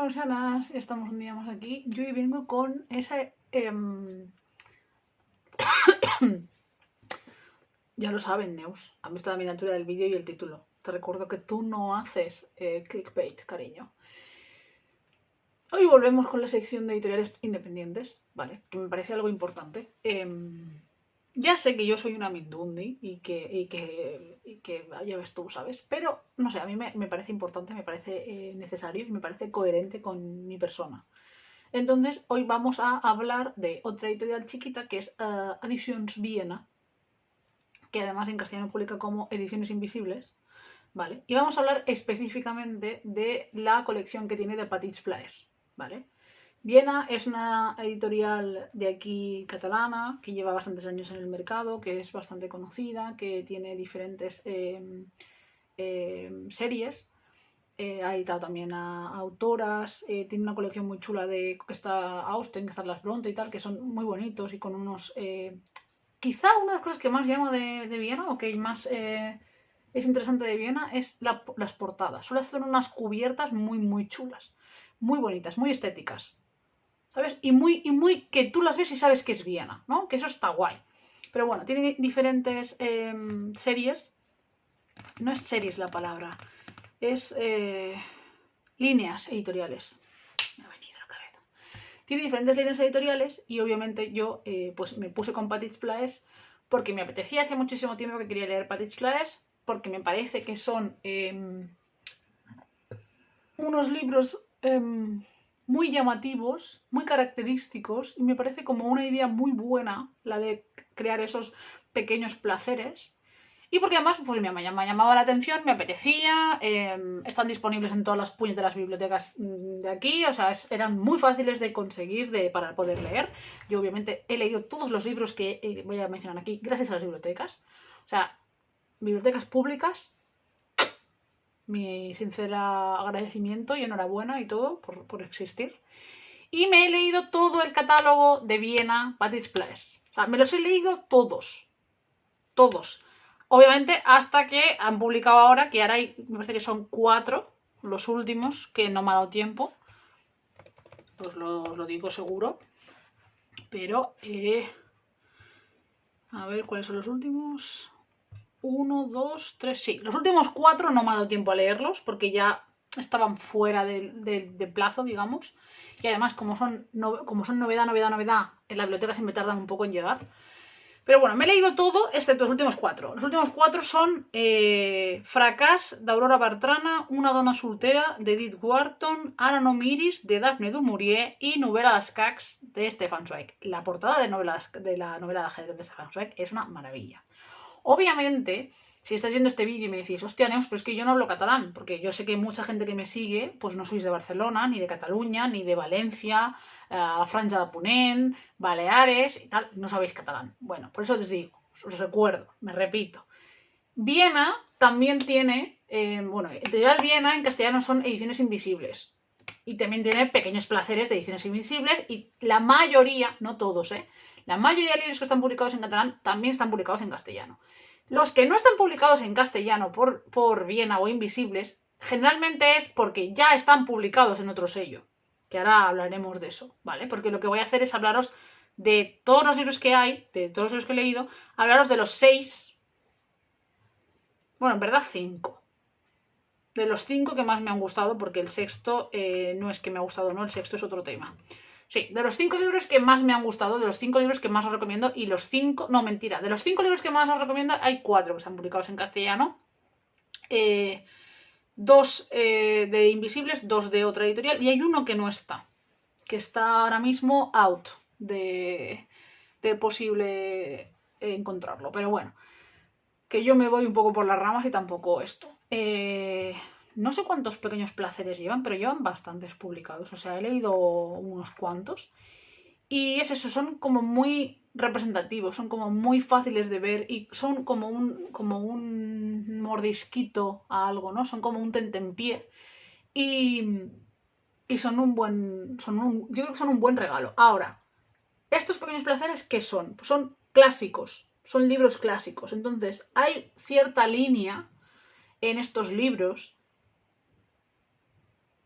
Hola, Lucianas, estamos un día más aquí. Yo hoy vengo con esa... Ya lo saben, Neus. Han visto la miniatura del vídeo y el título. Te recuerdo que tú no haces clickbait, cariño. Hoy volvemos con la sección de editoriales independientes, ¿vale? Que me parece algo importante. Ya sé que yo soy una Mindundi y que ya ves tú, ¿sabes? Pero, no sé, a mí me parece importante, me parece necesario y me parece coherente con mi persona. Entonces, hoy vamos a hablar de otra editorial chiquita que es Edicions Viena, que además en castellano publica como Ediciones Invisibles, ¿vale? Y vamos a hablar específicamente de la colección que tiene de Petits Plaers, ¿vale? Viena es una editorial de aquí catalana que lleva bastantes años en el mercado, que es bastante conocida, que tiene diferentes series. Ha editado también a autoras, tiene una colección muy chula de que está Austen, que están las Bronte y tal, que son muy bonitos y con unos... quizá una de las cosas que más llamo de Viena o que más es interesante de Viena es las portadas. Suele hacer unas cubiertas muy chulas, muy bonitas, muy estéticas, ¿sabes? Y muy que tú las ves y sabes que es Viena, ¿no? Que eso está guay. Pero bueno, tiene diferentes series. No es series la palabra, es líneas editoriales. Me ha venido la cabeza. Tiene diferentes líneas editoriales y obviamente yo pues me puse con Petits Plaers porque me apetecía hace muchísimo tiempo que quería leer Petits Plaers, porque me parece que son unos libros muy llamativos, muy característicos, y me parece como una idea muy buena la de crear esos pequeños placeres. Y porque además pues, me llamaba la atención, me apetecía, están disponibles en todas las puñeteras bibliotecas de aquí, o sea, eran muy fáciles de conseguir para poder leer. Yo obviamente he leído todos los libros que voy a mencionar aquí gracias a las bibliotecas. O sea, bibliotecas públicas, mi sincera agradecimiento y enhorabuena y todo por existir. Y me he leído todo el catálogo de Viena Petits Plaers. O sea, me los he leído todos. Todos. Obviamente hasta que han publicado ahora, que ahora hay, me parece que son 4, los últimos, que no me ha dado tiempo. Pues lo digo seguro. Pero, a ver, ¿cuáles son los últimos? 1, 2, 3, sí. Los últimos 4 no me ha dado tiempo a leerlos porque ya estaban fuera de plazo, digamos. Y además, como son novedad, en la biblioteca siempre tardan un poco en llegar. Pero bueno, me he leído todo excepto los últimos 4. Los últimos 4 son Fracàs, d'Aurora Bertrana, Una dona soltera, de Edith Wharton, Ara no miris, de Daphne du Maurier y Novela d'escacs, de Stefan Zweig. La portada de la novela de ajedrez de Stefan Zweig es una maravilla. Obviamente, si estás viendo este vídeo y me decís, hostia, Neus, pero es que yo no hablo catalán, porque yo sé que mucha gente que me sigue, pues no sois de Barcelona, ni de Cataluña, ni de Valencia, la Franja de Ponent, Baleares y tal, no sabéis catalán. Bueno, por eso os digo, os recuerdo, me repito. Viena también tiene, bueno, Editorial Viena en castellano son Ediciones Invisibles. Y también tiene Pequeños Placeres de Ediciones Invisibles y la mayoría, no todos, la mayoría de libros que están publicados en catalán también están publicados en castellano. Los que no están publicados en castellano por Viena o Invisibles, generalmente es porque ya están publicados en otro sello, que ahora hablaremos de eso, ¿vale? Porque lo que voy a hacer es hablaros de todos los libros que hay, de todos los libros que he leído, hablaros de los 6, bueno, en verdad 5. De los 5 que más me han gustado, porque el sexto no es que me ha gustado, no, el sexto es otro tema. Sí, de los 5 libros que más me han gustado, de los 5 libros que más os recomiendo, y los 5, no, mentira, de los 5 libros que más os recomiendo, hay 4 que están publicados en castellano. 2 de Invisibles, 2 de otra editorial, y hay uno que no está, que está ahora mismo out de posible encontrarlo, pero bueno, que yo me voy un poco por las ramas y tampoco esto. No sé cuántos Pequeños Placeres llevan, pero llevan bastantes publicados. O sea, he leído unos cuantos. Y es eso, son como muy representativos, son como muy fáciles de ver y son como un mordisquito a algo, ¿no? Son como un tentempié. Y son yo creo que son un buen regalo. Ahora, estos Pequeños Placeres, ¿qué son? Pues son clásicos, son libros clásicos. Entonces, hay cierta línea en estos libros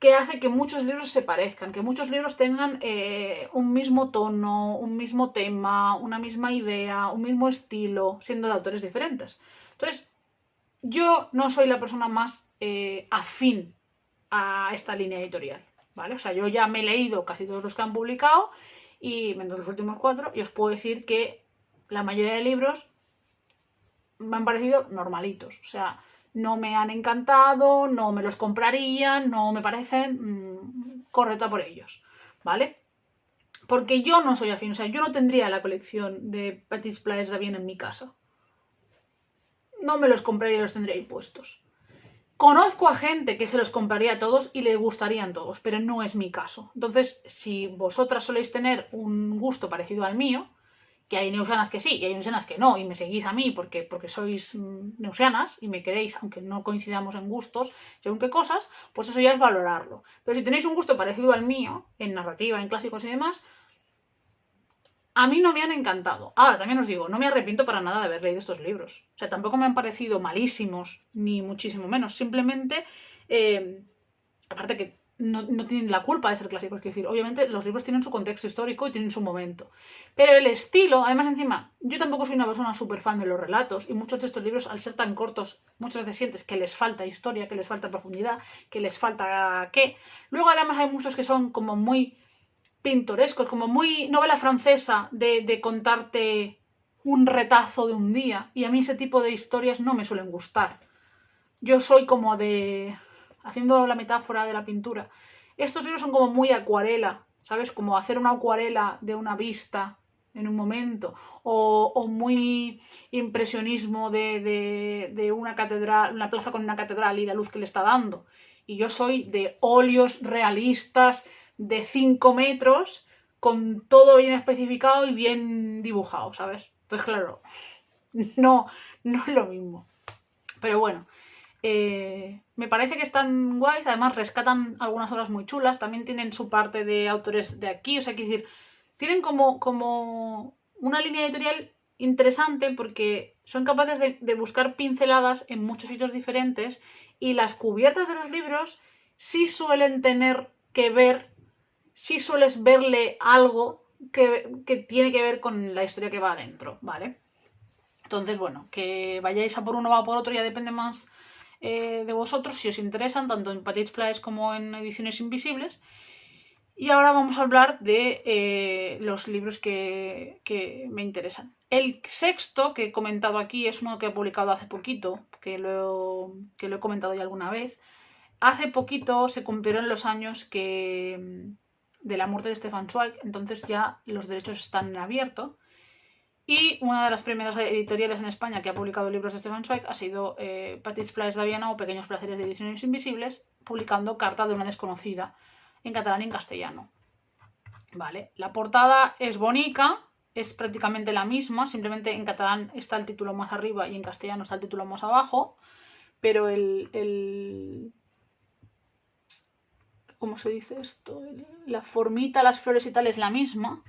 que hace que muchos libros se parezcan, que muchos libros tengan un mismo tono, un mismo tema, una misma idea, un mismo estilo, siendo de autores diferentes. Entonces, yo no soy la persona más afín a esta línea editorial, ¿vale? O sea, yo ya me he leído casi todos los que han publicado, y menos los últimos 4, y os puedo decir que la mayoría de libros me han parecido normalitos. O sea, no me han encantado, no me los compraría, no me parecen correcta por ellos, ¿vale? Porque yo no soy afín, o sea, yo no tendría la colección de Petits Plaers d'Avienne en mi casa. No me los compraría y los tendría ahí puestos. Conozco a gente que se los compraría a todos y le gustarían todos, pero no es mi caso. Entonces, si vosotras soléis tener un gusto parecido al mío, que hay neusianas que sí y hay neusianas que no, y me seguís a mí porque sois neusianas y me queréis, aunque no coincidamos en gustos, según qué cosas, pues eso ya es valorarlo. Pero si tenéis un gusto parecido al mío, en narrativa, en clásicos y demás, a mí no me han encantado. Ahora, también os digo, no me arrepiento para nada de haber leído estos libros. O sea, tampoco me han parecido malísimos, ni muchísimo menos. Simplemente, aparte que no tienen la culpa de ser clásicos. Quiero decir, obviamente los libros tienen su contexto histórico y tienen su momento. Pero el estilo, además encima, yo tampoco soy una persona súper fan de los relatos, y muchos de estos libros, al ser tan cortos, muchas veces sientes que les falta historia, que les falta profundidad, que les falta qué. Luego además hay muchos que son como muy pintorescos, como muy novela francesa de contarte un retazo de un día, y a mí ese tipo de historias no me suelen gustar. Yo soy como de, haciendo la metáfora de la pintura, estos libros son como muy acuarela, ¿sabes? Como hacer una acuarela de una vista en un momento, o muy impresionismo de una catedral, una plaza con una catedral y la luz que le está dando. Y yo soy de óleos realistas de 5 metros, con todo bien especificado y bien dibujado, ¿sabes? Entonces, claro, no es lo mismo. Pero bueno, me parece que están guays. Además, rescatan algunas obras muy chulas. También tienen su parte de autores de aquí. O sea, quiero decir, tienen como una línea editorial interesante, porque son capaces de buscar pinceladas en muchos sitios diferentes, y las cubiertas de los libros sí suelen tener que ver, sí sueles verle algo que tiene que ver con la historia que va adentro, ¿vale? Entonces, bueno, que vayáis a por uno o a por otro ya depende más de vosotros, si os interesan, tanto en Petits Plaers como en Ediciones Invisibles. Y ahora vamos a hablar de los libros que me interesan. El sexto que he comentado aquí es uno que he publicado hace poquito, que lo he comentado ya alguna vez. Hace poquito se cumplieron los años de la muerte de Stefan Zweig, entonces ya los derechos están en abierto. Y una de las primeras editoriales en España que ha publicado libros de Stefan Zweig ha sido Petits Plaers d'Avienne, o Pequeños Placeres de Ediciones Invisibles, publicando Carta de una desconocida en catalán y en castellano. Vale, la portada es bonita, es prácticamente la misma, simplemente en catalán está el título más arriba y en castellano está el título más abajo, pero ¿cómo se dice esto? La formita, las flores y tal es la misma.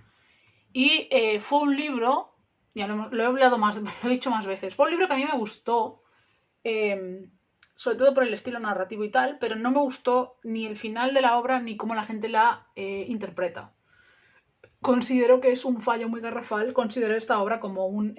Y fue un libro, ya lo he hablado más, lo he dicho más veces, fue un libro que a mí me gustó, sobre todo por el estilo narrativo y tal, pero no me gustó ni el final de la obra ni cómo la gente la interpreta. Considero que es un fallo muy garrafal considerar esta obra como un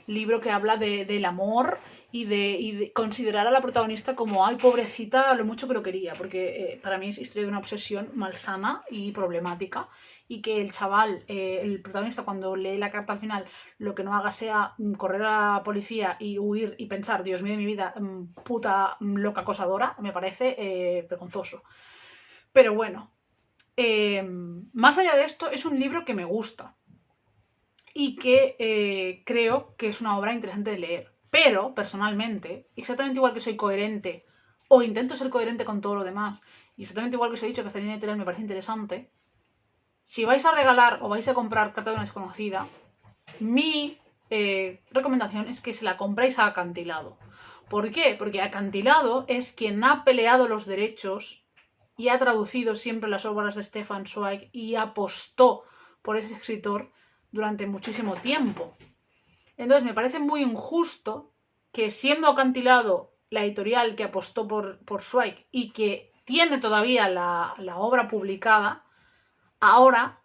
libro que habla del amor y de considerar a la protagonista como, ay, pobrecita, lo mucho que lo quería, porque para mí es historia de una obsesión malsana y problemática, y que el chaval, el protagonista, cuando lee la carta al final, lo que no haga sea correr a la policía y huir y pensar, Dios mío de mi vida, puta loca acosadora, me parece vergonzoso. Pero bueno, más allá de esto, es un libro que me gusta y que creo que es una obra interesante de leer. Pero, personalmente, exactamente igual que soy coherente, o intento ser coherente con todo lo demás, y exactamente igual que os he dicho que esta línea editorial me parece interesante, si vais a regalar o vais a comprar Carta de una desconocida, mi recomendación es que se la compréis a Acantilado. ¿Por qué? Porque Acantilado es quien ha peleado los derechos y ha traducido siempre las obras de Stefan Zweig y apostó por ese escritor durante muchísimo tiempo. Entonces me parece muy injusto que, siendo Acantilado la editorial que apostó por Zweig y que tiene todavía la obra publicada, ahora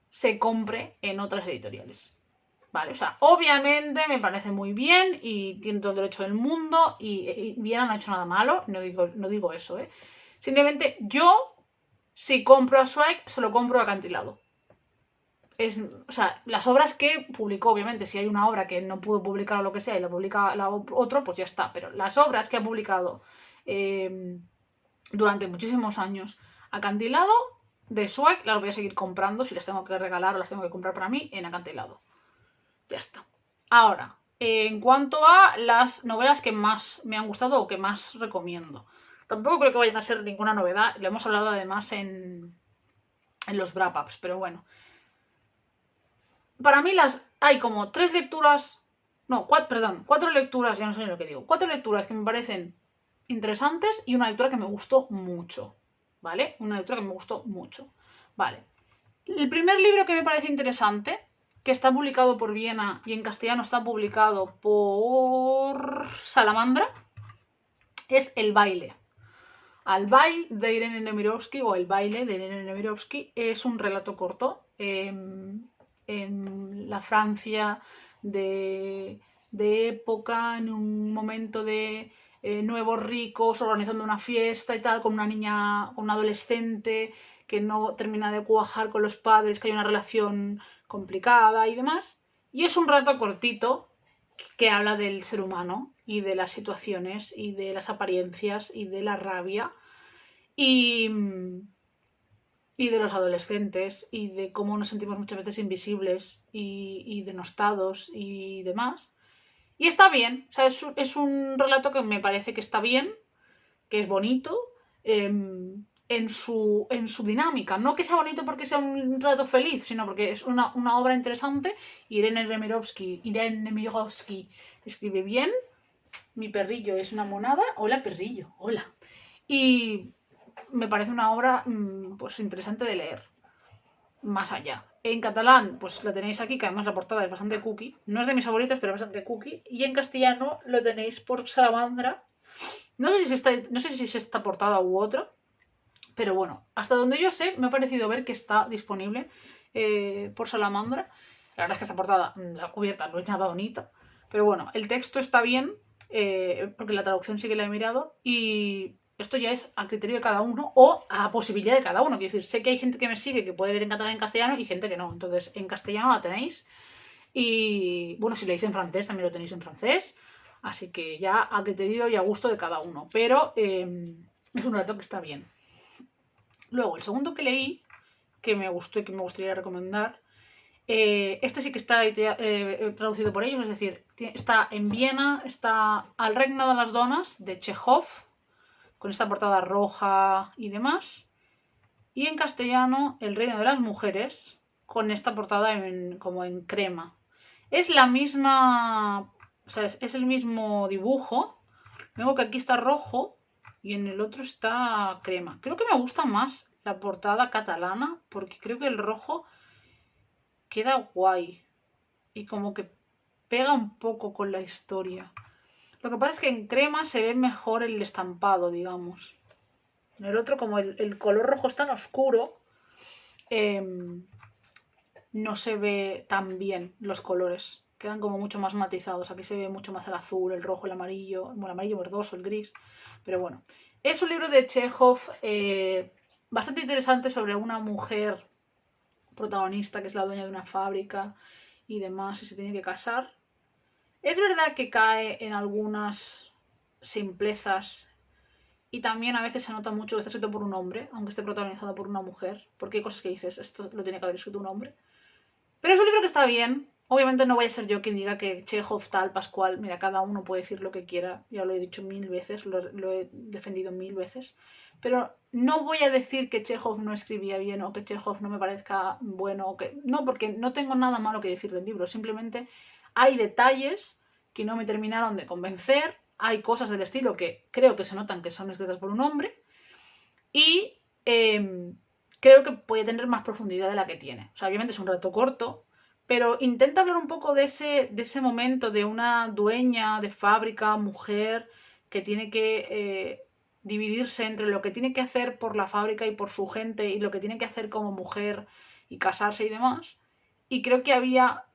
se compre en otras editoriales. Vale, o sea, obviamente me parece muy bien y tiene todo el derecho del mundo y Viena no ha hecho nada malo, no digo eso, ¿eh? Simplemente yo, si compro a Zweig, se lo compro a Acantilado. O sea, las obras que publicó, obviamente, si hay una obra que no pudo publicar o lo que sea y la publica otro, pues ya está. Pero las obras que ha publicado durante muchísimos años, Acantilado, de Zweig, las voy a seguir comprando si las tengo que regalar o las tengo que comprar para mí en Acantilado. Ya está. Ahora, en cuanto a las novelas que más me han gustado o que más recomiendo. Tampoco creo que vayan a ser ninguna novedad. Lo hemos hablado además en los wrap-ups, pero bueno. Para mí hay como 3 lecturas, no, 4 lecturas, ya no sé ni lo que digo, 4 lecturas que me parecen interesantes y una lectura que me gustó mucho, ¿vale? Una lectura que me gustó mucho, ¿vale? El primer libro que me parece interesante, que está publicado por Viena y en castellano está publicado por Salamandra, es El baile. Al baile de Irene Nemirovsky, o El baile de Irene Nemirovsky, es un relato corto en la Francia de época, en un momento de nuevos ricos organizando una fiesta y tal, con una niña, con una adolescente que no termina de cuajar con los padres, que hay una relación complicada y demás. Y es un relato cortito que habla del ser humano y de las situaciones y de las apariencias y de la rabia y de los adolescentes y de cómo nos sentimos muchas veces invisibles y denostados y demás. Y está bien, o sea, es un relato que me parece que está bien, que es bonito en su dinámica. No que sea bonito porque sea un relato feliz, sino porque es una obra interesante. Irene Nemirovsky escribe bien. Mi perrillo es una monada. Hola, perrillo, hola. Y me parece una obra pues interesante de leer. Más allá. En catalán, pues la tenéis aquí, que además la portada es bastante cookie. No es de mis favoritas, pero es bastante cookie. Y en castellano lo tenéis por Salamandra. No sé si es esta portada u otra. Pero bueno, hasta donde yo sé, me ha parecido ver que está disponible por Salamandra. La verdad es que esta portada, la cubierta, no es nada bonita. Pero bueno, el texto está bien, porque la traducción sí que la he mirado. Y esto ya es a criterio de cada uno o a posibilidad de cada uno. Quiero decir, sé que hay gente que me sigue que puede leer en catalán y en castellano y gente que no. Entonces, en castellano la tenéis. Y bueno, si leéis en francés, también lo tenéis en francés. Así que ya a criterio y a gusto de cada uno. Pero es un relato que está bien. Luego, el segundo que leí, que me gustó y que me gustaría recomendar, este sí que está traducido por ellos, es decir, está en Viena, está Al regne de las donas, de Chekhov, con esta portada roja y demás, y en castellano El reino de las mujeres, con esta portada como en crema. Es la misma, o sea, es el mismo dibujo, luego que aquí está rojo y en el otro está crema. Creo que me gusta más la portada catalana porque creo que el rojo queda guay y como que pega un poco con la historia. Lo que pasa es que en crema se ve mejor el estampado, digamos. En el otro, como el color rojo es tan oscuro, no se ve tan bien los colores. Quedan como mucho más matizados. Aquí se ve mucho más el azul, el rojo, el amarillo, bueno, el amarillo verdoso, el gris. Pero bueno, es un libro de Chekhov bastante interesante sobre una mujer protagonista que es la dueña de una fábrica y demás y se tiene que casar. Es verdad que cae en algunas simplezas y también a veces se nota mucho que está escrito por un hombre, aunque esté protagonizado por una mujer, porque hay cosas que dices, esto lo tiene que haber escrito un hombre. Pero es un libro que está bien. Obviamente no voy a ser yo quien diga que Chekhov tal, Pascual, mira, cada uno puede decir lo que quiera, ya lo he dicho 1000 veces, lo he defendido 1000 veces, pero no voy a decir que Chekhov no escribía bien o que Chekhov no me parezca bueno, o que no, porque no tengo nada malo que decir del libro, simplemente hay detalles que no me terminaron de convencer, hay cosas del estilo que creo que se notan que son escritas por un hombre y creo que puede tener más profundidad de la que tiene. O sea, obviamente es un relato corto, pero intenta hablar un poco de ese momento de una dueña de fábrica, mujer, que tiene que dividirse entre lo que tiene que hacer por la fábrica y por su gente y lo que tiene que hacer como mujer y casarse y demás. Y creo que había,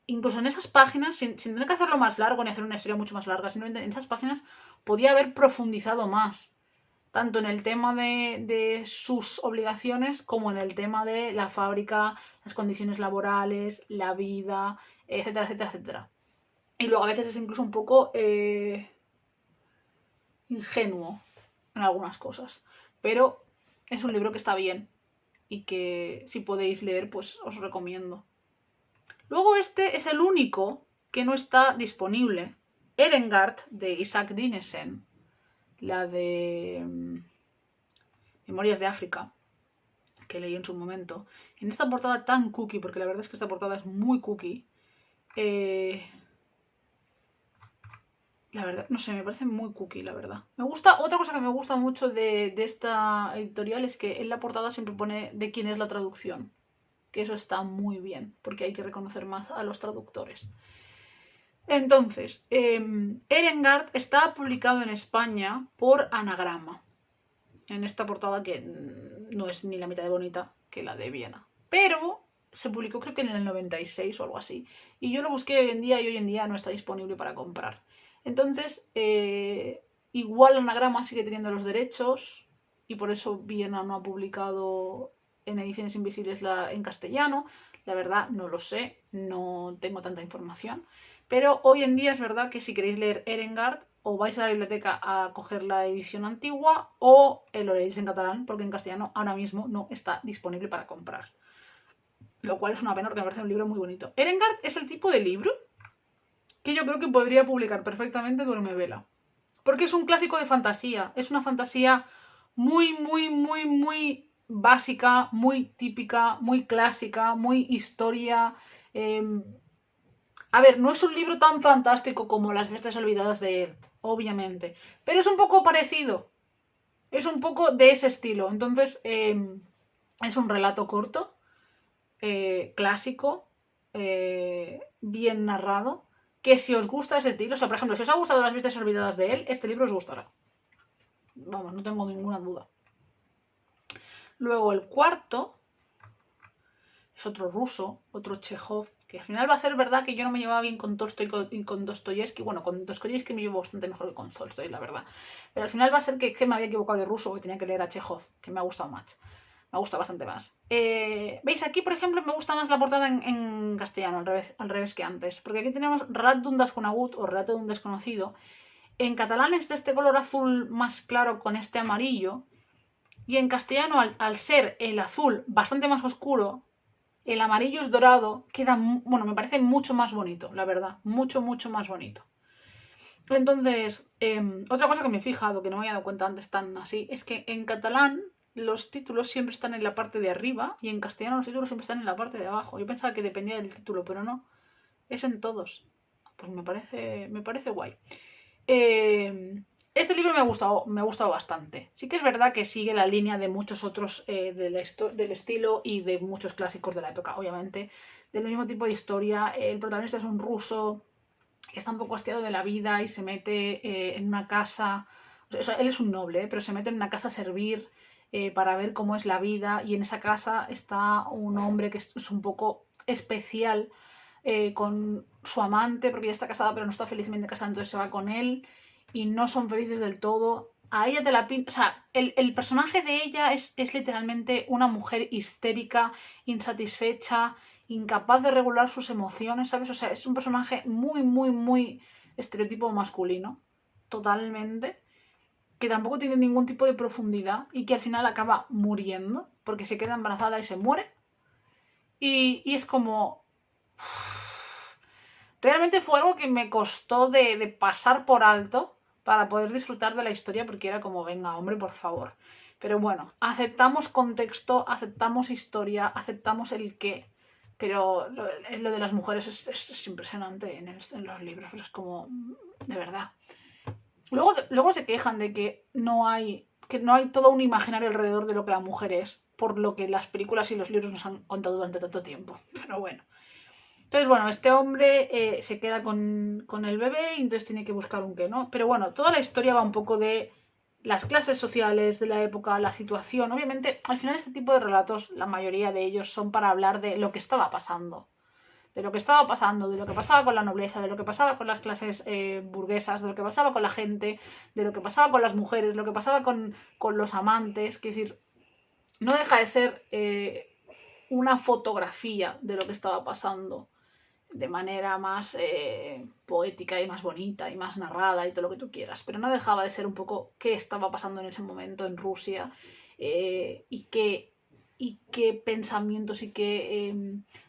incluso en esas páginas, sin tener que hacerlo más largo ni hacer una historia mucho más larga, simplemente en esas páginas podía haber profundizado más, tanto en el tema de sus obligaciones como en el tema de la fábrica, las condiciones laborales, la vida, etcétera, etcétera, etcétera. Y luego a veces es incluso un poco ingenuo en algunas cosas. Pero es un libro que está bien y que si podéis leer, pues os recomiendo. Luego este es el único que no está disponible. Erengard, de Isaac Dinesen, la de Memorias de África, que leí en su momento. En esta portada tan cookie, porque la verdad es que esta portada es muy cookie, la verdad, no sé, me parece muy cookie, la verdad. Me gusta, otra cosa que me gusta mucho de esta editorial es que en la portada siempre pone de quién es la traducción. Que eso está muy bien, porque hay que reconocer más a los traductores. Entonces, Erengard está publicado en España por Anagrama. En esta portada que no es ni la mitad de bonita que la de Viena. Pero se publicó creo que en el 96 o algo así. Y yo lo busqué hoy en día y hoy en día no está disponible para comprar. Entonces, igual Anagrama sigue teniendo los derechos y por eso Viena no ha publicado en Ediciones Invisibles en castellano. La verdad, no lo sé, no tengo tanta información. Pero hoy en día es verdad que si queréis leer Erengard, o vais a la biblioteca a coger la edición antigua o lo leéis en catalán, porque en castellano ahora mismo no está disponible para comprar. Lo cual es una pena porque me parece un libro muy bonito. Erengard es el tipo de libro que yo creo que podría publicar perfectamente Duermevela. Porque es un clásico de fantasía. Es una fantasía muy, muy, muy, muy básica, muy típica, muy clásica, muy historia. A ver, no es un libro tan fantástico como Las Bestias Olvidadas de Erd, obviamente. Pero es un poco parecido. Es un poco de ese estilo. Entonces, es un relato corto, clásico, bien narrado. Que si os gusta ese estilo, o sea, por ejemplo, si os ha gustado Las Bestias Olvidadas de él, este libro os gustará. Vamos, no tengo ninguna duda. Luego el cuarto es otro ruso, otro Chekhov, que al final va a ser verdad que yo no me llevaba bien con Tolstoy y con Dostoyevsky. Bueno, con Dostoyevsky me llevo bastante mejor que con Tolstoy, la verdad. Pero al final va a ser que me había equivocado de ruso, que tenía que leer a Chekhov, que me ha gustado más. Me gusta bastante más. ¿Veis? Aquí, por ejemplo, me gusta más la portada en castellano, al revés que antes. Porque aquí tenemos Relat d'un desconegut o Relato de un desconocido. En catalán es de este color azul más claro con este amarillo. Y en castellano, al ser el azul bastante más oscuro, el amarillo es dorado, queda, bueno, me parece mucho más bonito, la verdad. Mucho, mucho más bonito. Entonces, otra cosa que me he fijado, que no me había dado cuenta antes tan así, es que en catalán los títulos siempre están en la parte de arriba y en castellano los títulos siempre están en la parte de abajo. Yo pensaba que dependía del título, pero no. Es en todos. Pues me parece guay. Este libro me ha gustado bastante. Sí que es verdad que sigue la línea de muchos otros del estilo y de muchos clásicos de la época, obviamente. Del mismo tipo de historia. El protagonista es un ruso que está un poco hastiado de la vida y se mete en una casa. O sea, él es un noble, pero se mete en una casa a servir para ver cómo es la vida. Y en esa casa está un hombre que es un poco especial con su amante, porque ella está casada pero no está felizmente casada, entonces se va con él y no son felices del todo. A ella te la pinta, o sea, el personaje de ella es literalmente una mujer histérica, insatisfecha, incapaz de regular sus emociones, ¿sabes? O sea, es un personaje muy, muy, muy estereotipo masculino, totalmente, que tampoco tiene ningún tipo de profundidad y que al final acaba muriendo porque se queda embarazada y se muere. Y es como... Realmente fue algo que me costó de pasar por alto para poder disfrutar de la historia porque era como, venga, hombre, por favor. Pero bueno, aceptamos contexto, aceptamos historia, aceptamos el qué. Pero lo de las mujeres es impresionante en los libros. Es como, de verdad. Luego se quejan de que no hay todo un imaginario alrededor de lo que la mujer es, por lo que las películas y los libros nos han contado durante tanto tiempo. Pero bueno. Entonces, bueno, este hombre se queda con el bebé y entonces tiene que buscar un qué, ¿no? Pero bueno, toda la historia va un poco de las clases sociales de la época, la situación. Obviamente, al final este tipo de relatos, la mayoría de ellos son para hablar de lo que estaba pasando. De lo que estaba pasando, de lo que pasaba con la nobleza, de lo que pasaba con las clases burguesas, de lo que pasaba con la gente, de lo que pasaba con las mujeres, lo que pasaba con los amantes. Es decir, no deja de ser una fotografía de lo que estaba pasando de manera más poética y más bonita y más narrada y todo lo que tú quieras, pero no dejaba de ser un poco qué estaba pasando en ese momento en Rusia y qué pensamientos y qué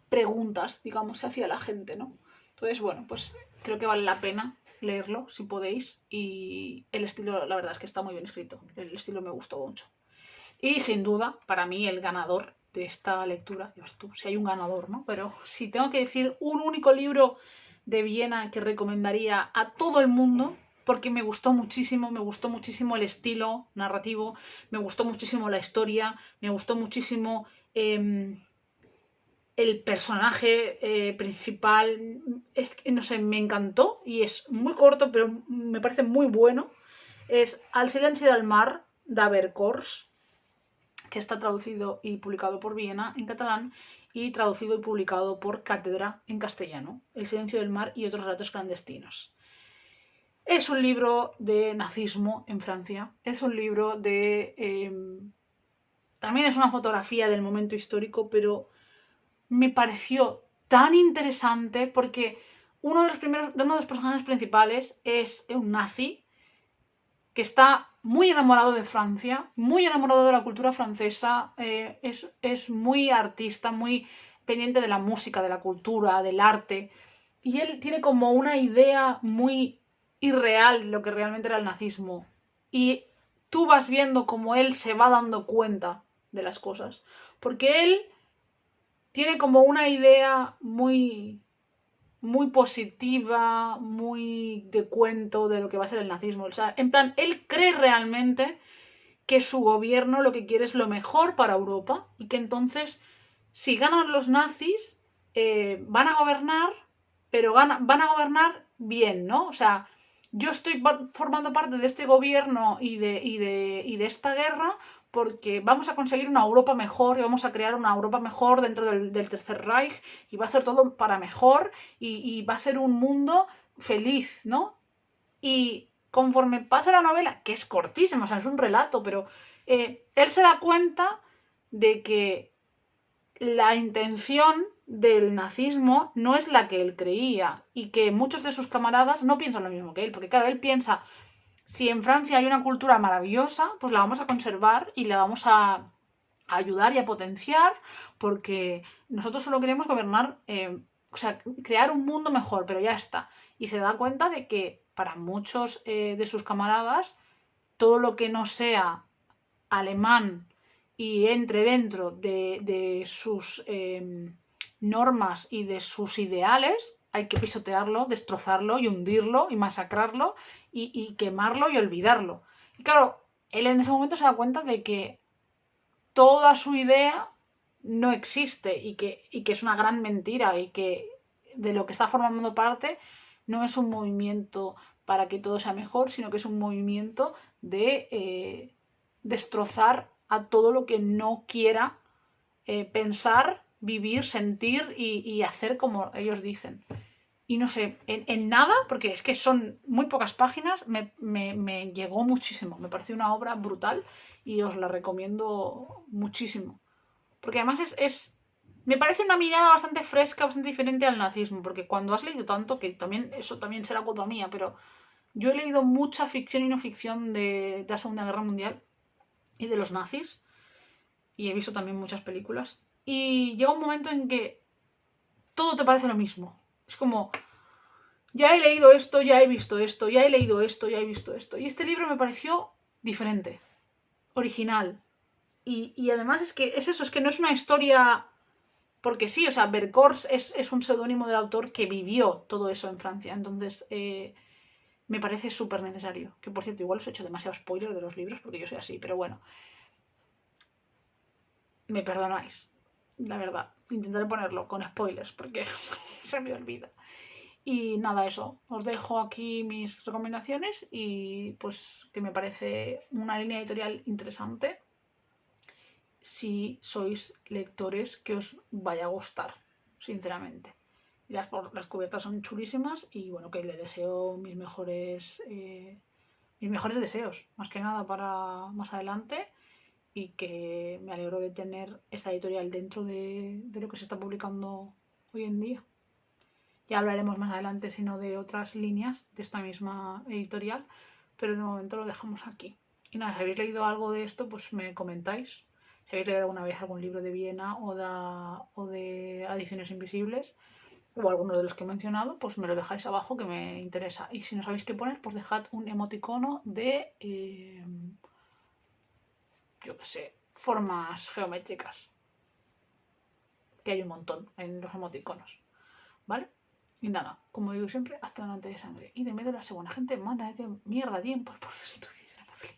preguntas, digamos, se hacía la gente, ¿no? Entonces, bueno, pues creo que vale la pena leerlo si podéis y el estilo, la verdad es que está muy bien escrito, el estilo me gustó mucho. Y sin duda, para mí, el ganador de esta lectura, Dios tú, si hay un ganador, ¿no? Pero si tengo que decir un único libro de Viena que recomendaría a todo el mundo, porque me gustó muchísimo el estilo narrativo, me gustó muchísimo la historia, me gustó muchísimo el personaje principal, es que, no sé, me encantó y es muy corto, pero me parece muy bueno. Es Al silencio del mar, d'Abercorts, que está traducido y publicado por Viena en catalán y traducido y publicado por Cátedra en castellano, El silencio del mar y otros relatos clandestinos. Es un libro de nazismo en Francia, es un libro de... también es una fotografía del momento histórico, pero me pareció tan interesante porque uno de los personajes principales es un nazi que está muy enamorado de Francia, muy enamorado de la cultura francesa, es muy artista, muy pendiente de la música, de la cultura, del arte, y él tiene como una idea muy irreal de lo que realmente era el nazismo. Y tú vas viendo cómo él se va dando cuenta de las cosas, porque él tiene como una idea muy positiva, muy de cuento de lo que va a ser el nazismo. O sea, en plan, él cree realmente que su gobierno lo que quiere es lo mejor para Europa y que entonces, si ganan los nazis, van a gobernar, pero van a gobernar bien, ¿no? O sea, yo estoy formando parte de este gobierno y de esta guerra porque vamos a conseguir una Europa mejor y vamos a crear una Europa mejor dentro del Tercer Reich y va a ser todo para mejor y va a ser un mundo feliz, ¿no? Y conforme pasa la novela, que es cortísima, o sea, es un relato, pero él se da cuenta de que la intención del nazismo no es la que él creía y que muchos de sus camaradas no piensan lo mismo que él, porque claro, él piensa, si en Francia hay una cultura maravillosa, pues la vamos a conservar y la vamos a ayudar y a potenciar porque nosotros solo queremos gobernar, o sea, crear un mundo mejor, pero ya está. Y se da cuenta de que para muchos de sus camaradas, todo lo que no sea alemán y entre dentro de sus normas y de sus ideales, hay que pisotearlo, destrozarlo y hundirlo y masacrarlo y quemarlo y olvidarlo. Y claro, él en ese momento se da cuenta de que toda su idea no existe y que es una gran mentira y que de lo que está formando parte no es un movimiento para que todo sea mejor, sino que es un movimiento de destrozar a todo lo que no quiera pensar, vivir, sentir y hacer como ellos dicen. Y no sé, en nada, porque es que son muy pocas páginas, me llegó muchísimo. Me pareció una obra brutal y os la recomiendo muchísimo. Porque además me parece una mirada bastante fresca, bastante diferente al nazismo. Porque cuando has leído tanto, que también eso también será culpa mía, pero yo he leído mucha ficción y no ficción de la Segunda Guerra Mundial y de los nazis. Y he visto también muchas películas. Y llega un momento en que todo te parece lo mismo. Es como, ya he leído esto, ya he visto esto, ya he leído esto, ya he visto esto. Y este libro me pareció diferente, original. Y además es que es eso, es que no es una historia... Porque sí, o sea, Vercors es un seudónimo del autor que vivió todo eso en Francia. Entonces, me parece súper necesario. Que por cierto, igual os he hecho demasiado spoiler de los libros porque yo soy así, pero bueno. Me perdonáis, la verdad. Intentaré ponerlo con spoilers porque se me olvida. Y nada, eso, os dejo aquí mis recomendaciones y pues que me parece una línea editorial interesante si sois lectores que os vaya a gustar, sinceramente. Las cubiertas son chulísimas y bueno, que le deseo mis mejores deseos, más que nada para más adelante y que me alegro de tener esta editorial dentro de lo que se está publicando hoy en día. Ya hablaremos más adelante, si no de otras líneas de esta misma editorial, pero de momento lo dejamos aquí. Y nada, si habéis leído algo de esto, pues me comentáis. Si habéis leído alguna vez algún libro de Viena o de Adiciones Invisibles, o alguno de los que he mencionado, pues me lo dejáis abajo que me interesa. Y si no sabéis qué poner, pues dejad un emoticono de, yo qué sé, formas geométricas. Que hay un montón en los emoticonos. ¿Vale? Y nada, como digo siempre, hasta delante de sangre. Y de medio la segunda gente, manda de mierda tiempo por si tuviese la papel.